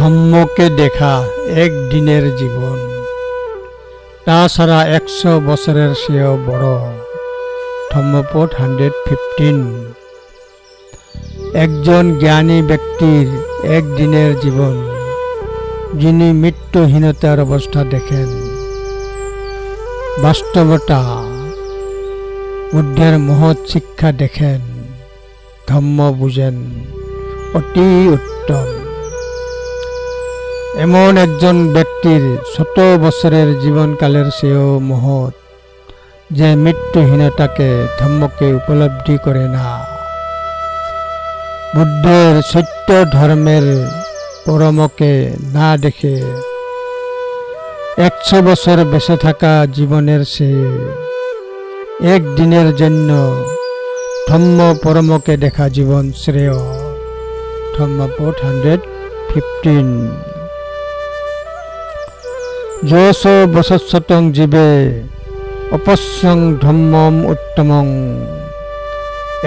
ধম্মকে দেখা একদিনের জীবন, তাছাড়া 100 বছরের চেয়েও বড়। ধম্মপদ 115। একজন জ্ঞানী ব্যক্তির একদিনের জীবন, যিনি মৃত্যুহীনতার অবস্থা দেখেন, বাস্তবতা বুদ্ধের মহৎ শিক্ষা দেখেন, ধম্ম বুঝেন, অতি উত্তম। এমন একজন ব্যক্তির 100 বছরের জীবনকালের চেয়েও মহৎ, যে মৃত্যুহীনতাকে ধম্মকে উপলব্ধি করে না। বুদ্ধের সত্য ধর্মের পরমকে না দেখে 100 বছর বেঁচে থাকা জীবনের চেয়ে একদিনের জন্য ধম্ম পরমকে দেখা জীবন শ্রেয়। ধম্মপদ 115। যোষ বসস্বতং জীবে অপস্যং ধম্মম উত্তমং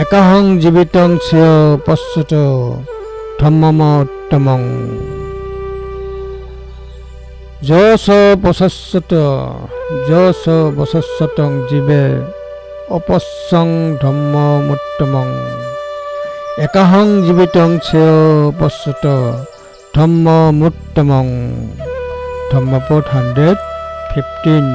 একহং জীবিতং শ্রেয় পশ্যত ধম্মম উত্তমং। যোষ বসস্বতং জীবে অপস্যং ধম্মম উত্তমং একহং জীবিতং শ্রেয় পশ্যত ধম্মম উত্তমং। ধম্মপদ 115।